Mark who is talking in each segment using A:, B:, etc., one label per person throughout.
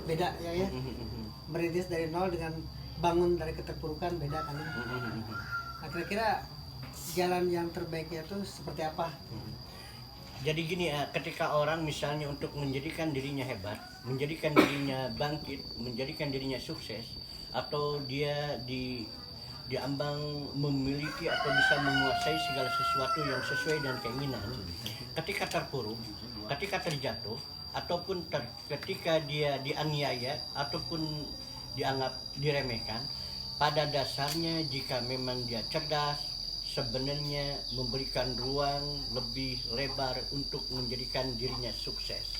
A: beda ya. Merintis dari nol dengan bangun dari keterpurukan beda kan. Nah, kira-kira jalan yang terbaiknya itu seperti apa?
B: Jadi gini ya, ketika orang misalnya untuk menjadikan dirinya hebat, menjadikan dirinya bangkit, menjadikan dirinya sukses, atau dia diambang memiliki atau bisa menguasai segala sesuatu yang sesuai dengan keinginan, ketika terpuruk, ketika terjatuh, ataupun ketika dia dianiaya ataupun dianggap diremehkan, pada dasarnya jika memang dia cerdas, sebenarnya memberikan ruang lebih lebar untuk menjadikan dirinya sukses.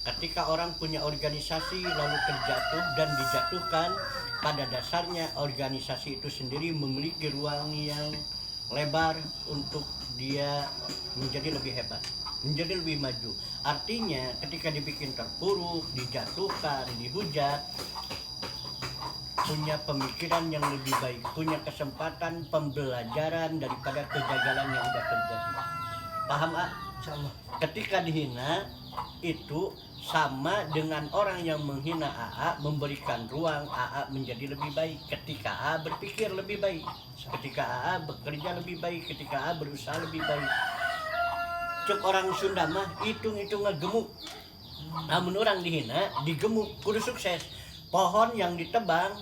B: Ketika orang punya organisasi lalu terjatuh dan dijatuhkan, pada dasarnya organisasi itu sendiri memiliki ruang yang lebar untuk dia menjadi lebih hebat, menjadi lebih maju. Artinya ketika dibikin terpuruk, dijatuhkan, dihujat, punya pemikiran yang lebih baik, punya kesempatan pembelajaran daripada kegagalan yang sudah terjadi. Paham, A?
A: Insyaallah.
B: Ketika dihina itu sama dengan orang yang menghina AA, memberikan ruang AA menjadi lebih baik. Ketika AA berpikir lebih baik, ketika AA bekerja lebih baik, ketika AA berusaha lebih baik. Cuk orang Sunda mah hitung-hitungan gemuk. Namun orang dihina, digemuk, kudu sukses. Pohon yang ditebang,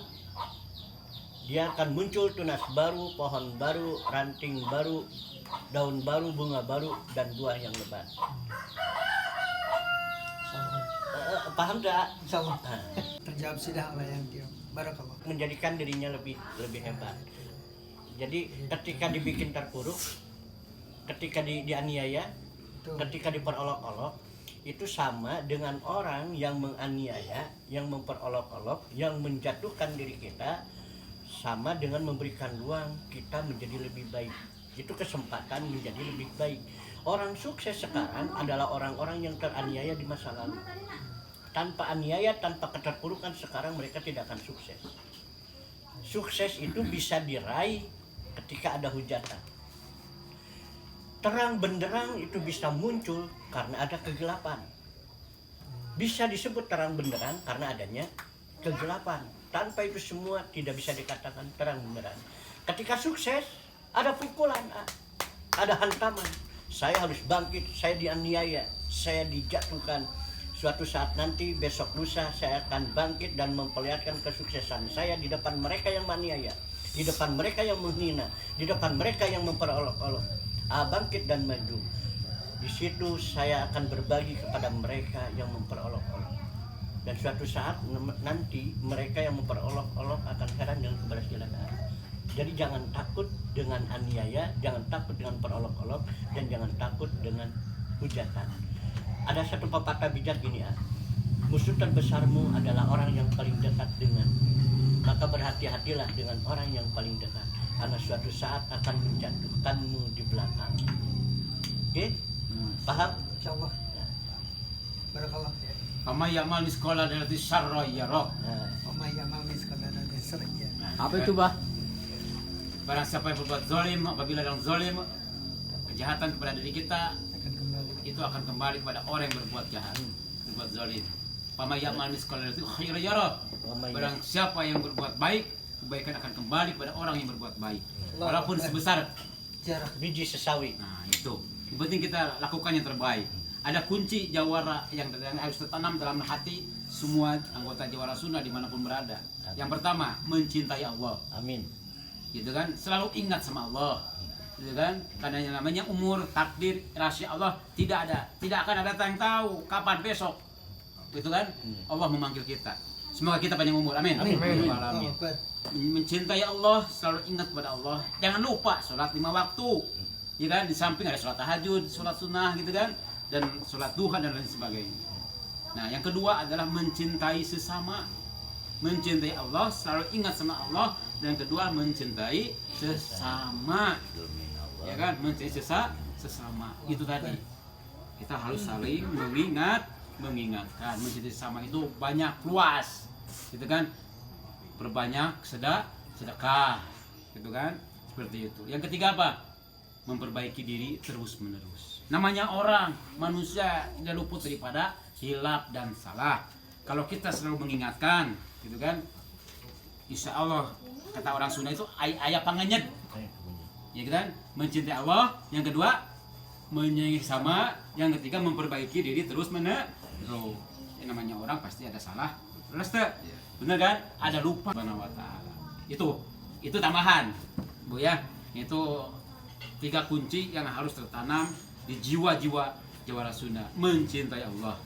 B: dia akan muncul tunas baru, pohon baru, ranting baru, daun baru, bunga baru, dan buah yang lebat. Paham tak?
A: Insyaallah. Terjawab sudah oleh yang dia. Barakallah.
B: Menjadikan dirinya lebih hebat. Jadi ketika dibikin terpuruk, ketika dianiaya, ketika diperolok-olok, itu sama dengan orang yang menganiaya, yang memperolok-olok, yang menjatuhkan diri kita, sama dengan memberikan ruang kita menjadi lebih baik. Itu kesempatan menjadi lebih baik. Orang sukses sekarang adalah orang-orang yang teraniaya di masa lalu. Tanpa aniaya, tanpa keterpurukan, sekarang mereka tidak akan sukses. Sukses itu bisa diraih ketika ada hujatan. Terang benderang itu bisa muncul karena ada kegelapan. Bisa disebut terang benderang karena adanya kegelapan. Tanpa itu semua tidak bisa dikatakan terang benderang. Ketika sukses, ada pukulan, ada hantaman. Saya harus bangkit, saya dianiaya, saya dijatuhkan. Suatu saat nanti, besok lusa, saya akan bangkit dan memperlihatkan kesuksesan saya di depan mereka yang maniaya, di depan mereka yang menghina, di depan mereka yang memperolok-olok. Bangkit dan maju. Di situ saya akan berbagi kepada mereka yang memperolok-olok. Dan suatu saat nanti mereka yang memperolok-olok akan heran dengan keberhasilan saya. Jadi jangan takut dengan aniaya, jangan takut dengan perolok-olok, dan jangan takut dengan hujatan. Ada satu pepatah bijak gini, musuh terbesarmu adalah orang yang paling dekat dengan. Maka berhati-hatilah dengan orang yang paling dekat, karena suatu saat akan menjatuhkanmu di belakang. Oke? Paham?
A: Insyaallah. Barakallah.
C: Pama yamal di sekolah dari syarra yarah.
A: Pama yamal miskala dan serja.
D: Apa itu, Bah?
C: Barang siapa yang berbuat zalim, apabila dalam zalim kejahatan kepada diri kita,
A: Akan kembali.
C: itu akan kembali kepada orang yang berbuat jahat, berbuat zalim. Pama yamal di sekolah dari khaira yarah. Barang siapa yang berbuat baik, kebaikan akan kembali kepada orang yang berbuat baik. Walaupun sebesar
A: Jarak.
B: Biji sesawi.
C: Nah itu, yang penting kita lakukan yang terbaik. Ada kunci jawara yang harus tertanam dalam hati semua anggota Jawara Sunda dimanapun berada. Yang pertama, mencintai Allah.
B: Amin.
C: Gitu kan, selalu ingat sama Allah. Gitu kan, karena yang namanya umur, takdir, rahasia Allah tidak ada, tidak akan ada yang tahu kapan besok. Gitu kan, Allah memanggil kita. Semoga kita panjang umur. Amin.
A: Amin.
C: Amin. Mencintai Allah, selalu ingat pada Allah. Jangan lupa sholat 5 waktu. Ya kan, di samping ada sholat tahajud, sholat sunnah gitu kan, dan sholat duha dan lain sebagainya. Nah, yang kedua adalah mencintai sesama. Mencintai Allah, selalu ingat sama Allah. Dan kedua, mencintai sesama. Ya kan, mencintai sesama. Itu tadi. Kita harus saling mengingatkan. Mencintai sesama itu banyak, luas. Gitu kan? Perbanyak sedekah. Gitu kan? Seperti itu. Yang ketiga apa? Memperbaiki diri terus menerus. Namanya orang, manusia tidak luput daripada hilaf dan salah. Kalau kita selalu mengingatkan, gitu kan, insya Allah kata orang Sunda itu ayah panganyet, ya kan, mencintai Allah. Yang kedua menyayangi sama, yang ketiga memperbaiki diri terus menerus. Yang namanya orang pasti ada salah, bener kan? Ada lupa Subhanahu wa ta'ala. Itu tambahan, Bu ya. Itu 3 kunci yang harus tertanam di jiwa-jiwa Jawara Sunda. Mencintai Allah,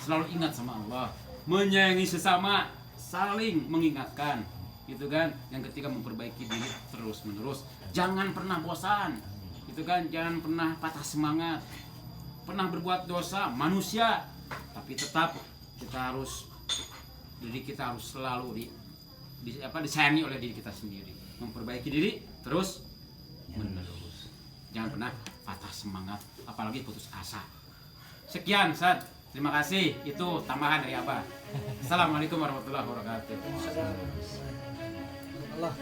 C: selalu ingat sama Allah, menyayangi sesama, saling mengingatkan, gitu kan. Yang ketiga memperbaiki diri terus menerus. Jangan pernah bosan, gitu kan. Jangan pernah patah semangat, pernah berbuat dosa manusia, tapi tetap diri kita harus selalu disayangi oleh diri kita sendiri, memperbaiki diri terus menerus. Jangan pernah patah semangat, apalagi putus asa. Sekian, Ustaz. Terima kasih. Itu tambahan dari Abah. Assalamualaikum warahmatullahi wabarakatuh.
A: Allah.